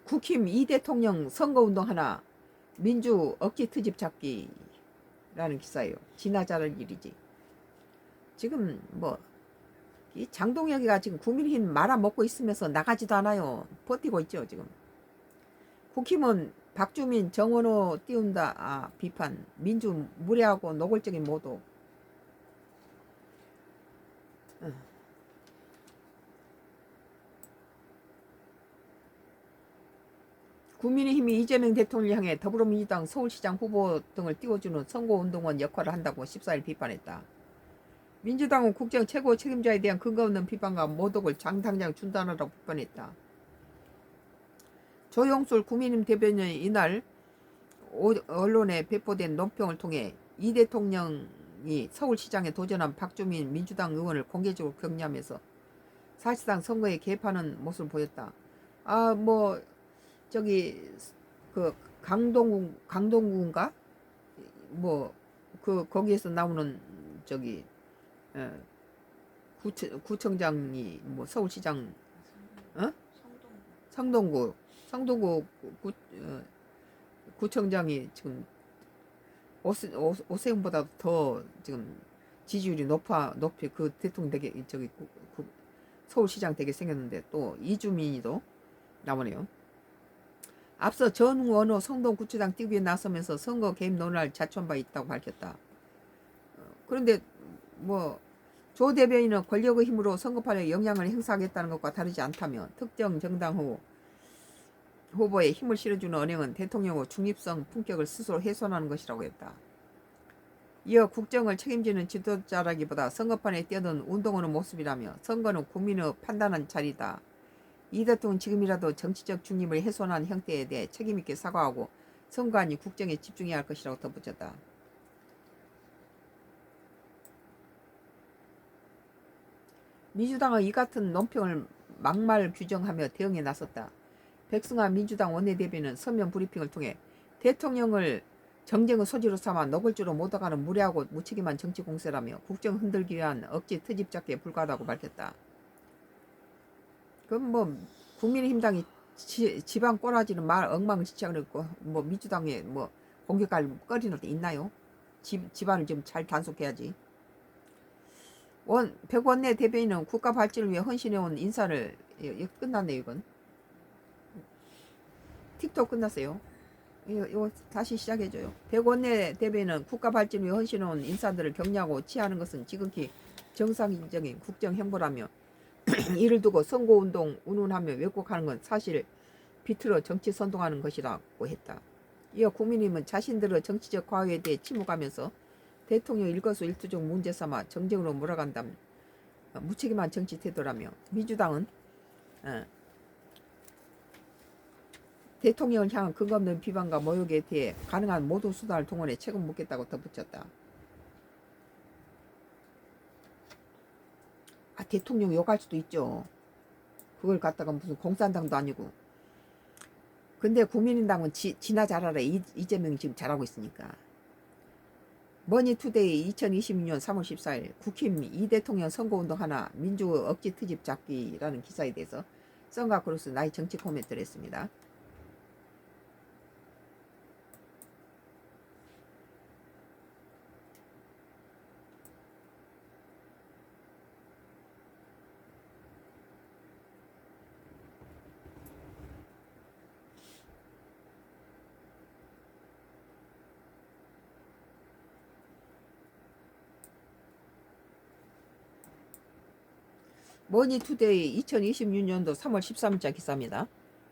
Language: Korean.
국힘 이 대통령 선거운동 하나 민주 억지 트집 잡기라는 기사예요. 지나 잘할 일이지. 지금 뭐 이 장동혁이가 지금 국민의힘 말아먹고 있으면서 나가지도 않아요. 버티고 있죠 지금. 국힘은 박주민, 정원호 띄운다 비판, 민주 무례하고 노골적인 모독. 국민의힘이 이재명 대통령을 향해 더불어민주당 서울시장 후보 등을 띄워주는 선거운동원 역할을 한다고 14일 비판했다. 민주당은 국정 최고 책임자에 대한 근거 없는 비판과 모독을 장당장 중단하라고 비판했다. 조영술 국민의힘 대변인은 이날 언론에 배포된 논평을 통해 이 대통령이 서울시장에 도전한 박주민 민주당 의원을 공개적으로 격려하면서 사실상 선거에 개입하는 모습을 보였다. 저기 그 강동구인가 뭐 그 거기에서 나오는 저기 구청장이 뭐 서울시장 성동구 구청장이 지금 오세훈보다 더 지금 지지율이 높이 그 대통령 되게 저기 서울시장 되게 생겼는데 또 이주민이도 나오네요. 앞서 전원호 성동구청장 뛰기 위해 나서면서 선거 개입 논의를 자초한 바 있다고 밝혔다. 그런데 뭐 조 대변인은 권력의 힘으로 선거판에 영향을 행사하겠다는 것과 다르지 않다며 특정 정당 후보에 힘을 실어주는 언행은 대통령의 중립성 품격을 스스로 훼손하는 것이라고 했다. 이어 국정을 책임지는 지도자라기보다 선거판에 뛰어든 운동하는 모습이라며 선거는 국민의 판단한 자리다. 이 대통령은 지금이라도 정치적 중립을 훼손한 형태에 대해 책임있게 사과하고 선거 아닌 국정에 집중해야 할 것이라고 덧붙였다. 민주당은 이 같은 논평을 막말 규정하며 대응에 나섰다. 백승환 민주당 원내대변인은 서면 브리핑을 통해 대통령을 정쟁의 소지로 삼아 노골적으로 모독하는 무례하고 무책임한 정치 공세라며 국정 흔들기 위한 억지 트집 잡기에 불과하다고 밝혔다. 그럼 뭐 국민의힘당이 지방 꼬라지는 말 엉망진창을 했고 뭐 민주당에 뭐 공격할 거리는 있나요? 집안을 좀 잘 단속해야지. 백원내 대변인은 국가 발전을 위해 헌신해온 인사를 끝났네요. 이건 틱톡 끝났어요. 이거 다시 시작해줘요. 백원내 대변인은 국가 발전을 위해 헌신해온 인사들을 격려하고 치하하는 것은 지극히 정상적인 국정행보라며 이를 두고 선거운동 운운하며 왜곡하는 건 사실 비틀어 정치 선동하는 것이라고 했다. 이어 국민의힘은 자신들의 정치적 과오에 대해 침묵하면서 대통령 일거수일투족 문제 삼아 정쟁으로 몰아간다며 무책임한 정치 태도라며 민주당은 대통령을 향한 근거 없는 비방과 모욕에 대해 가능한 모든 수단을 동원해 책임 묻겠다고 덧붙였다. 대통령 욕할 수도 있죠. 그걸 갖다가 무슨 공산당도 아니고. 근데 국민의당은 지나 잘하라. 이재명이 지금 잘하고 있으니까. 머니투데이 2022년 3월 14일 국힘 이 대통령 선거운동 하나 민주 억지 트집 잡기라는 기사에 대해서 썬가 크루스 나의 정치 코멘트를 했습니다. 머니투데이 2026년도 3월 13일자 기사입니다.